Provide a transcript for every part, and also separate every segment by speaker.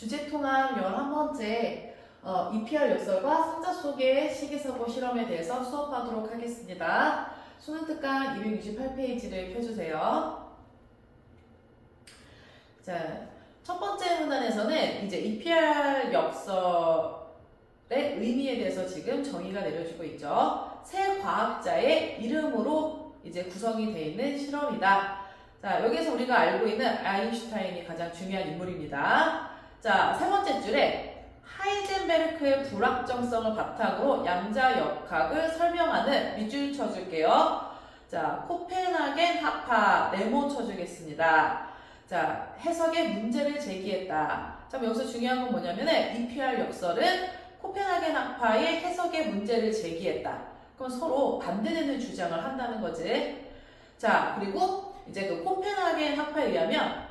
Speaker 1: 주제통합 11번째 EPR 역설과 상자 속의 시기사고 실험에 대해서 수업하도록 하겠습니다. 수능특강 268페이지를 펴주세요. 자, 첫 번째 문단에서는 이제 EPR 역설의 의미에 대해서 지금 정의가 내려지고 있죠. 세 과학자의 이름으로 이제 구성이 되어 있는 실험이다. 자, 여기서 우리가 알고 있는 아인슈타인이 가장 중요한 인물입니다. 자, 세 번째 줄에 하이젠베르크의 불확정성을 바탕으로 양자역학을 설명하는 밑줄 쳐줄게요. 자, 코펜하겐 학파 네모 쳐주겠습니다. 자, 해석의 문제를 제기했다. 자, 여기서 중요한 건 뭐냐면은 EPR 역설은 코펜하겐 학파의 해석의 문제를 제기했다. 그럼 서로 반대되는 주장을 한다는 거지. 자, 그리고 이제 그 코펜하겐 학파에 의하면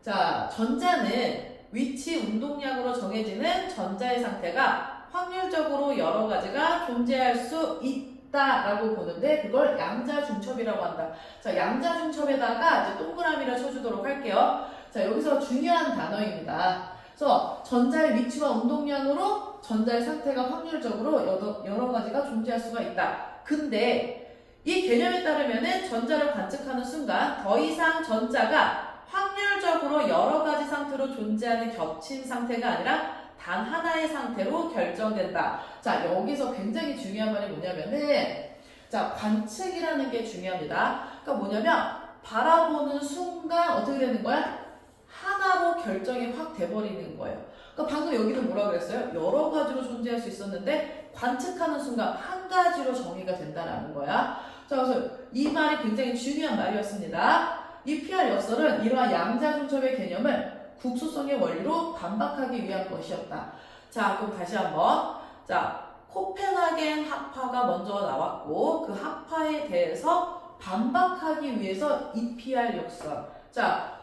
Speaker 1: 자, 전자는 위치 운동량으로 정해지는 전자의 상태가 확률적으로 여러 가지가 존재할 수 있다라고 보는데 그걸 양자중첩이라고 한다. 자, 양자중첩에다가 이제 동그라미를 쳐주도록 할게요. 자, 여기서 중요한 단어입니다. 그래서 전자의 위치와 운동량으로 전자의 상태가 확률적으로 여러 가지가 존재할 수가 있다. 근데 이 개념에 따르면은 전자를 관측하는 순간 더 이상 전자가 확률적으로 여러 가지 상태로 존재하는 겹친 상태가 아니라 단 하나의 상태로 결정된다. 자, 여기서 굉장히 중요한 말이 뭐냐면은 자, 관측이라는 게 중요합니다. 그러니까 뭐냐면 바라보는 순간 어떻게 되는 거야? 하나로 결정이 확 돼버리는 거예요. 그러니까 방금 여기는 뭐라 그랬어요? 여러 가지로 존재할 수 있었는데 관측하는 순간 한 가지로 정의가 된다는 거야. 자, 그래서 이 말이 굉장히 중요한 말이었습니다. EPR 역설은 이러한 양자중첩의 개념을 국소성의 원리로 반박하기 위한 것이었다. 자, 그럼 다시 한번. 자, 코펜하겐 학파가 먼저 나왔고 그 학파에 대해서 반박하기 위해서 EPR 역설. 자,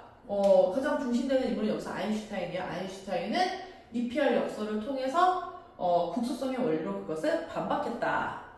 Speaker 1: 가장 중심되는 인물은 여기서 아인슈타인이야. 아인슈타인은 EPR 역설을 통해서 국소성의 원리로 그것을 반박했다.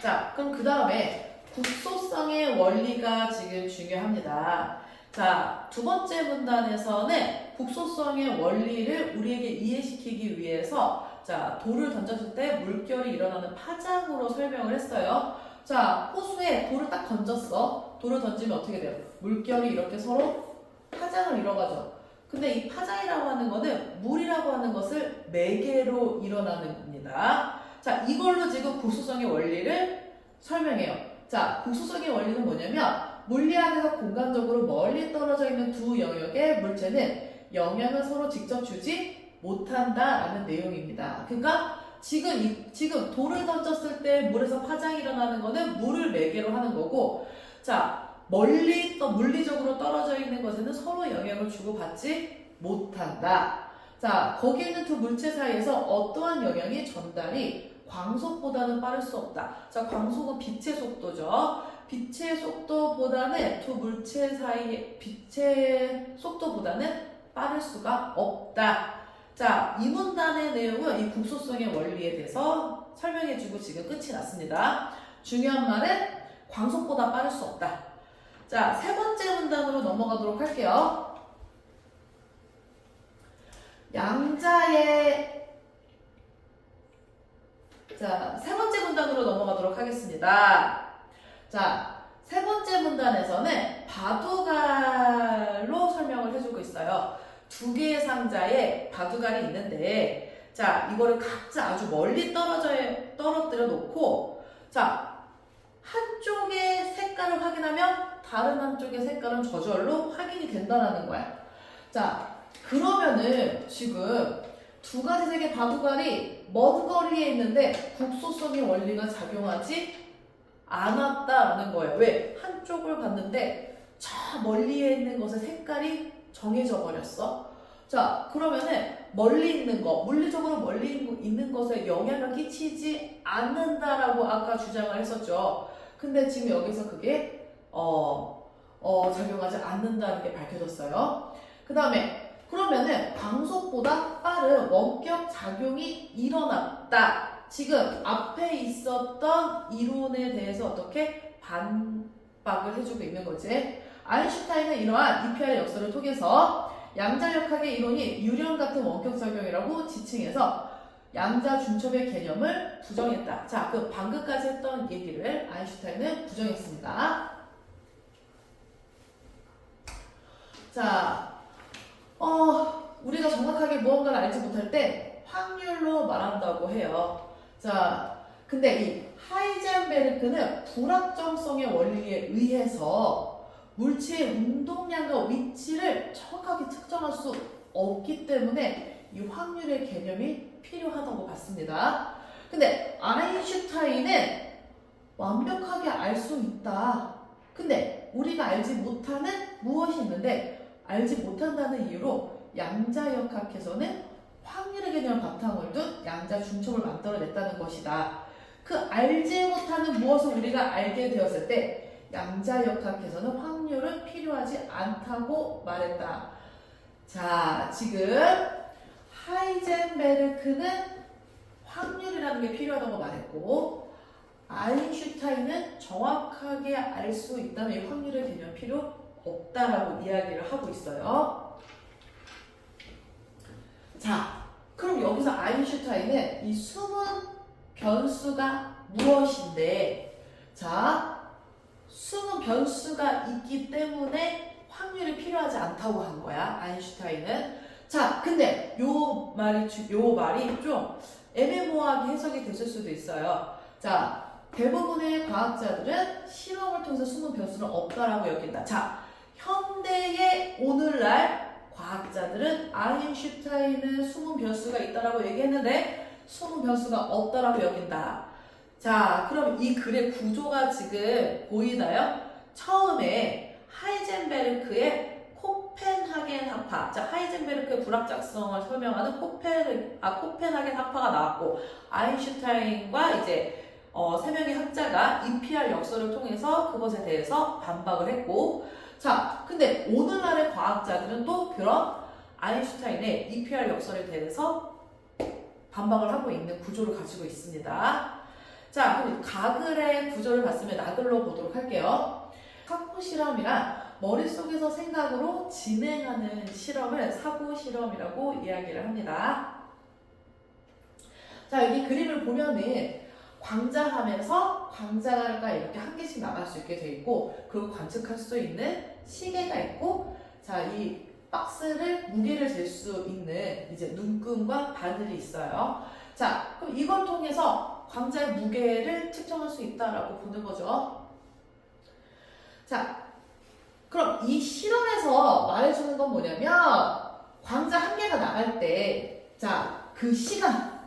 Speaker 1: 자, 그럼 그 다음에 국소성의 원리가 지금 중요합니다. 자, 두 번째 문단에서는 국소성의 원리를 우리에게 이해시키기 위해서 자, 돌을 던졌을 때 물결이 일어나는 파장으로 설명을 했어요. 자, 호수에 돌을 딱 던졌어. 돌을 던지면 어떻게 돼요? 물결이 이렇게 서로 파장을 이뤄가죠. 근데 이 파장이라고 하는 거는 물이라고 하는 것을 매개로 일어나는 겁니다. 자, 이걸로 지금 국소성의 원리를 설명해요. 자, 국소성의 원리는 뭐냐면 물리학에서 공간적으로 멀리 떨어져 있는 두 영역의 물체는 영향을 서로 직접 주지 못한다라는 내용입니다. 그러니까 지금 돌을 던졌을 때 물에서 파장이 일어나는 거는 물을 매개로 하는 거고, 자, 멀리 또 물리적으로 떨어져 있는 것에는 서로 영향을 주고받지 못한다. 자, 거기 있는 두 물체 사이에서 어떠한 영향이 전달이 광속보다는 빠를 수 없다. 자, 광속은 빛의 속도죠. 빛의 속도보다는 두 물체 사이의 빛의 속도보다는 빠를 수가 없다. 자, 이 문단의 내용은 이 국소성의 원리에 대해서 설명해주고 지금 끝이 났습니다. 중요한 말은 광속보다 빠를 수 없다. 자, 세 번째 문단으로 넘어가도록 할게요. 자, 세 번째 문단으로 넘어가도록 하겠습니다. 자, 세 번째 문단에서는 바둑알로 설명을 해주고 있어요. 두 개의 상자에 바둑알이 있는데, 자, 이거를 각자 아주 멀리 떨어뜨려 놓고, 자, 한쪽의 색깔을 확인하면 다른 한쪽의 색깔은 저절로 확인이 된다는 거야. 자, 그러면은 지금 두 가지 색의 바둑알이 먼 거리에 있는데 국소성의 원리가 작용하지 않았다라는 거예요. 왜? 한쪽을 봤는데 저 멀리에 있는 것의 색깔이 정해져 버렸어. 자, 그러면은 멀리 있는 거, 물리적으로 멀리 있는 것에 영향을 끼치지 않는다라고 아까 주장을 했었죠. 근데 지금 여기서 그게 작용하지 않는다는 게 밝혀졌어요. 그 다음에 그러면은 광속보다 빠른 원격 작용이 일어났다. 지금 앞에 있었던 이론에 대해서 어떻게 반박을 해주고 있는 거지. 아인슈타인은 이러한 EPR 역설을 통해서 양자역학의 이론이 유령 같은 원격작용이라고 지칭해서 양자 중첩의 개념을 부정했다. 자, 그 방금까지 했던 얘기를 아인슈타인은 부정했습니다. 자, 우리가 정확하게 무언가를 알지 못할 때 확률로 말한다고 해요. 자, 근데 이 하이젠베르크는 불확정성의 원리에 의해서 물체의 운동량과 위치를 정확하게 측정할 수 없기 때문에 이 확률의 개념이 필요하다고 봤습니다. 근데 아인슈타인은 완벽하게 알 수 있다. 근데 우리가 알지 못하는 무엇이 있는데 알지 못한다는 이유로 양자역학에서는 확률의 개념을 바탕을 둔 양자 중첩을 만들어냈다는 것이다. 그 알지 못하는 무엇을 우리가 알게 되었을 때 양자역학에서는 확률은 필요하지 않다고 말했다. 자, 지금 하이젠베르크는 확률이라는 게 필요하다고 말했고 아인슈타인은 정확하게 알 수 있다면 이 확률의 개념 필요 없다라고 이야기를 하고 있어요. 자, 그럼 여기서 아인슈타인은 이 숨은 변수가 무엇인데, 자, 숨은 변수가 있기 때문에 확률이 필요하지 않다고 한 거야, 아인슈타인은. 자, 근데 요 말이 좀 애매모호하게 해석이 됐을 수도 있어요. 자, 대부분의 과학자들은 실험을 통해서 숨은 변수는 없다라고 여긴다. 자, 현대의 오늘날 과학자들은 아인슈타인은 숨은 변수가 있다라고 얘기했는데 숨은 변수가 없다라고 여긴다. 자, 그럼 이 글의 구조가 지금 보이나요? 처음에 하이젠베르크의 코펜하겐 합파. 자, 하이젠베르크의 불확정성을 설명하는 코펜하겐 합파가 나왔고, 아인슈타인과 이제 세 명의 학자가 EPR 역설을 통해서 그것에 대해서 반박을 했고, 자, 근데 오늘날의 과학자들은 또 그런 아인슈타인의 EPR 역설에 대해서 반박을 하고 있는 구조를 가지고 있습니다. 자, 그럼 가글의 구조를 봤으면 나글로 보도록 할게요. 사고 실험이란 머릿속에서 생각으로 진행하는 실험을 사고 실험이라고 이야기를 합니다. 자, 여기 그림을 보면은 광자하면서 광자가 이렇게 한 개씩 나갈 수 있게 돼 있고, 그리고 관측할 수 있는 시계가 있고, 자, 이 박스를 무게를 잴 수 있는 이제 눈금과 바늘이 있어요. 자, 그럼 이걸 통해서 광자의 무게를 측정할 수 있다라고 보는 거죠. 자, 그럼 이 실험에서 말해주는 건 뭐냐면, 광자 한 개가 나갈 때, 자, 그 시간,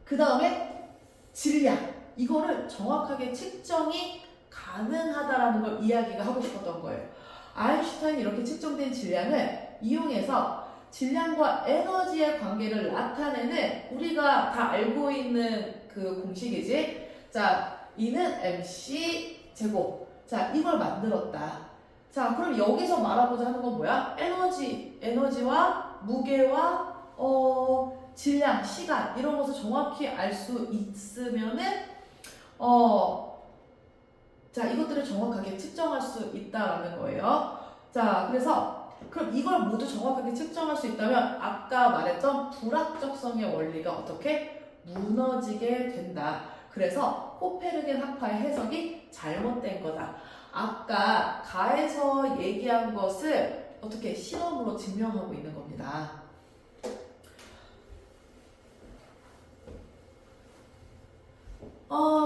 Speaker 1: 그 다음에 질량, 이거를 정확하게 측정이 가능하다라는 걸 이야기가 하고 싶었던 거예요. 아인슈타인이 이렇게 측정된 질량을 이용해서 질량과 에너지의 관계를 나타내는 우리가 다 알고 있는 그 공식이지. 자, E는 MC 제곱. 자, 이걸 만들었다. 자, 그럼 여기서 말하고자 하는 건 뭐야? 에너지와 무게와 질량, 시간 이런 것을 정확히 알 수 있으면은 자, 이것들을 정확하게 측정할 수 있다라는 거예요. 자, 그래서 그럼 이걸 모두 정확하게 측정할 수 있다면 아까 말했던 불확정성의 원리가 어떻게 무너지게 된다. 그래서 코페르겐 학파의 해석이 잘못된 거다. 아까 가에서 얘기한 것을 어떻게 실험으로 증명하고 있는 겁니다.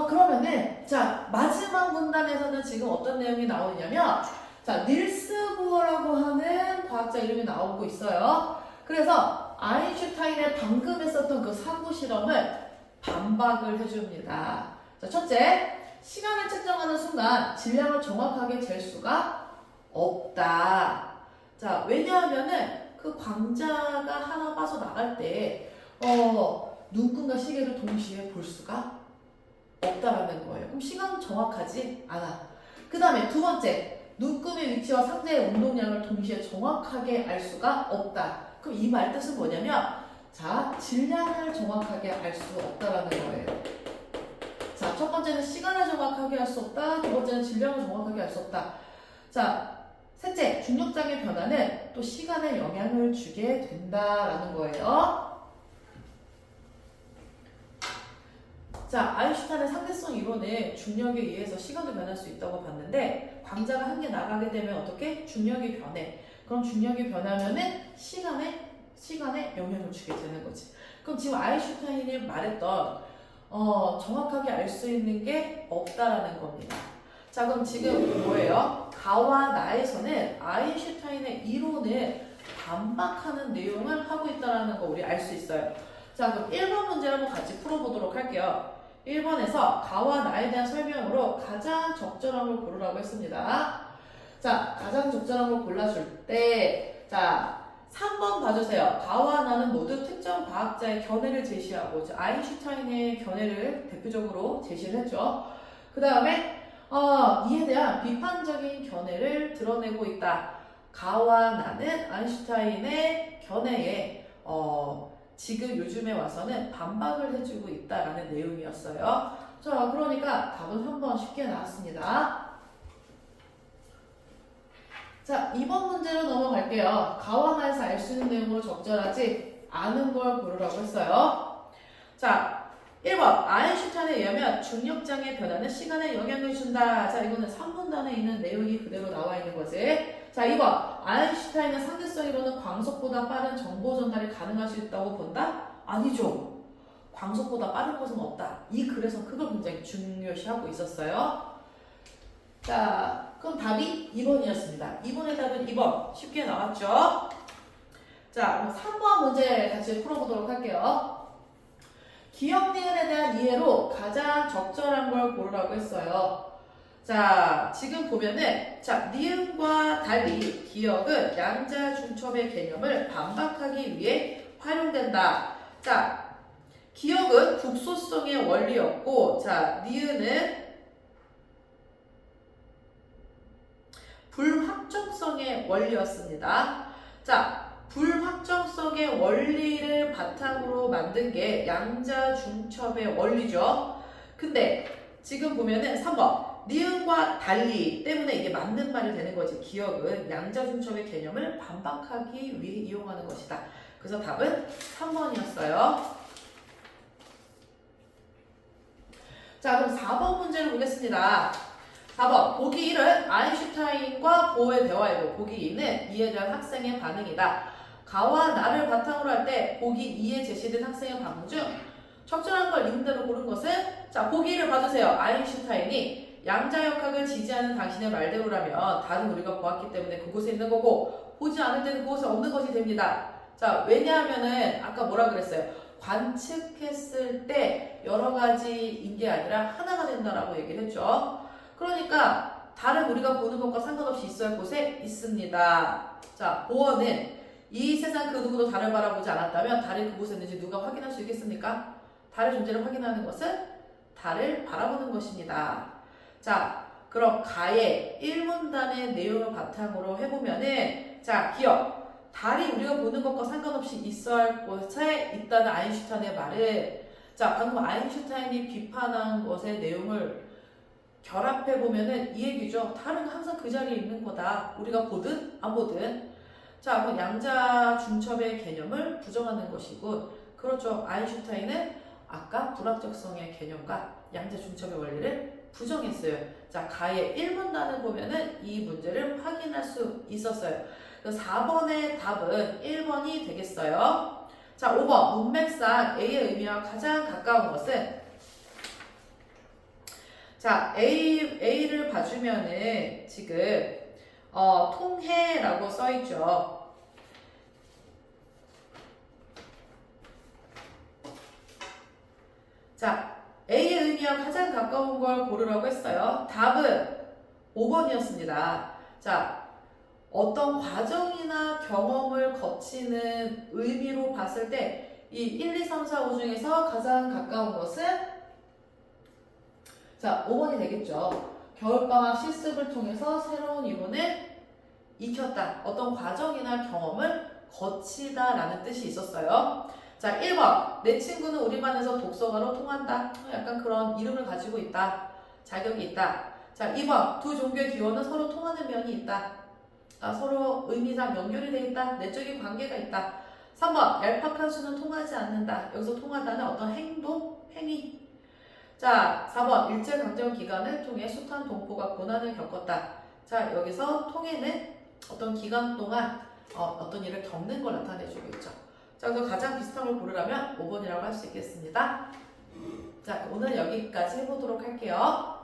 Speaker 1: 그러면은, 자, 마지막 문단에서는 지금 어떤 내용이 나오냐면, 자, 닐스 보어라고 하는 과학자 이름이 나오고 있어요. 그래서 아인슈타인의 방금 했었던 그 사고 실험을 반박을 해줍니다. 자, 첫째, 시간을 측정하는 순간 질량을 정확하게 잴 수가 없다. 자, 왜냐하면은 그 광자가 하나 빠져나갈 때, 눈금과 시계를 동시에 볼 수가 없다라는 거예요. 그럼 시간은 정확하지 않아. 그 다음에 두 번째, 눈금의 위치와 상자의 운동량을 동시에 정확하게 알 수가 없다. 그럼 이 말 뜻은 뭐냐면, 자, 질량을 정확하게 알 수 없다라는 거예요. 자, 첫 번째는 시간을 정확하게 알 수 없다. 두 번째는 질량을 정확하게 알 수 없다. 자, 셋째, 중력장의 변화는 또 시간에 영향을 주게 된다라는 거예요. 자, 아인슈타인의 상대성 이론은 중력에 의해서 시간도 변할 수 있다고 봤는데 광자가 한 개 나가게 되면 어떻게? 중력이 변해. 그럼 중력이 변하면은 시간에 영향을 주게 되는 거지. 그럼 지금 아인슈타인이 말했던 정확하게 알 수 있는 게 없다라는 겁니다. 자, 그럼 지금 뭐예요? 가와 나에서는 아인슈타인의 이론을 반박하는 내용을 하고 있다는 거 우리 알 수 있어요. 자, 그럼 1번 문제 한번 같이 풀어보도록 할게요. 1번에서 가와 나에 대한 설명으로 가장 적절한 걸 고르라고 했습니다. 자, 가장 적절한 걸 골라줄 때, 자, 3번 봐주세요. 가와 나는 모두 특정 과학자의 견해를 제시하고, 아인슈타인의 견해를 대표적으로 제시를 했죠. 그 다음에, 이에 대한 비판적인 견해를 드러내고 있다. 가와 나는 아인슈타인의 견해에, 지금 요즘에 와서는 반박을 해주고 있다라는 내용이었어요. 자, 그러니까 답은 한번 쉽게 나왔습니다. 자, 2번 문제로 넘어갈게요. 가와 나에서 알 수 있는 내용으로 적절하지 않은 걸 고르라고 했어요. 자, 1번 아인슈타인에 의하면 중력장의 변화는 시간에 영향을 준다. 자, 이거는 3분단에 있는 내용이 그대로 나와 있는 거지. 자, 2번 아인슈타인은 상대성 이론은 광속보다 빠른 정보 전달이 가능할 수 있다고 본다? 아니죠. 광속보다 빠른 것은 없다. 이 글에서 그걸 굉장히 중요시하고 있었어요. 자, 그럼 답이 2번이었습니다. 2번의 답은 2번. 쉽게 나왔죠? 자, 그럼 3번 문제 같이 풀어보도록 할게요. 기억 니은에 대한 이해로 가장 적절한 걸 고르라고 했어요. 자, 지금 보면은, 자, 니은과 달리 기억은 양자 중첩의 개념을 반박하기 위해 활용된다. 자, 기억은 국소성의 원리였고, 자, 니은은 불확정성의 원리였습니다. 자, 불확정성의 원리를 바탕으로 만든 게 양자 중첩의 원리죠. 근데 지금 보면은 3번 니은과 달리 때문에 이게 맞는 말이 되는 거지. 기억은 양자 중첩의 개념을 반박하기 위해 이용하는 것이다. 그래서 답은 3번이었어요. 자, 그럼 4번 문제를 보겠습니다. 4번 보기 1은 아인슈타인과 보어의 대화이고 보기 2는 이에 대한 학생의 반응이다. 가와 나를 바탕으로 할 때 보기 2에 제시된 학생의 반응 중 적절한 걸 임대로 고른 것은 자, 보기 1을 봐주세요. 아인슈타인이 양자역학을 지지하는 당신의 말대로라면 다른 우리가 보았기 때문에 그곳에 있는 거고 보지 않을 때는 그곳에 없는 것이 됩니다. 자, 왜냐하면은 아까 뭐라 그랬어요? 관측했을 때 여러 가지인 게 아니라 하나가 된다라고 얘기를 했죠. 그러니까 다른 우리가 보는 것과 상관없이 있어야 할 곳에 있습니다. 자, 보어는 이 세상 그 누구도 달을 바라보지 않았다면 달이 그곳에 있는지 누가 확인할 수 있겠습니까? 달의 존재를 확인하는 것은 달을 바라보는 것입니다. 자, 그럼 가의 1문단의 내용을 바탕으로 해보면은 자, 기억. 달이 우리가 보는 것과 상관없이 있어야 할 곳에 있다는 아인슈타인의 말을 자, 방금 아인슈타인이 비판한 것의 내용을 결합해보면은 이 얘기죠. 달은 항상 그 자리에 있는 거다. 우리가 보든 안 보든. 자, 그럼 양자 중첩의 개념을 부정하는 것이고 그렇죠. 아인슈타인은 아까 불확정성의 개념과 양자 중첩의 원리를 부정했어요. 자, 가의 1문단을 보면은 이 문제를 확인할 수 있었어요. 4번의 답은 1번이 되겠어요. 자, 5번 문맥상 A의 의미와 가장 가까운 것은 자, A를 봐주면은 지금 통해라고 써있죠. 자, A의 의미와 가장 가까운 걸 고르라고 했어요. 답은 5번이었습니다. 자, 어떤 과정이나 경험을 거치는 의미로 봤을 때 이 1, 2, 3, 4, 5 중에서 가장 가까운 것은 자, 5번이 되겠죠. 겨울방학 실습을 통해서 새로운 이론을 익혔다. 어떤 과정이나 경험을 거치다 라는 뜻이 있었어요. 자, 1번. 내 친구는 우리 반에서 독서가로 통한다. 약간 그런 이름을 가지고 있다. 자격이 있다. 자, 2번. 두 종교의 기원은 서로 통하는 면이 있다. 서로 의미상 연결이 되어 있다. 내적인 관계가 있다. 3번. 얄팍한 수는 통하지 않는다. 여기서 통하다는 어떤 행동, 행위. 자, 4번. 일제강점 기간을 통해 숱한 동포가 고난을 겪었다. 자, 여기서 통에는 어떤 기간 동안 어떤 일을 겪는 걸 나타내주고 있죠. 자, 그래서 가장 비슷한 걸 고르라면 5번이라고 할 수 있겠습니다. 자, 오늘 여기까지 해보도록 할게요.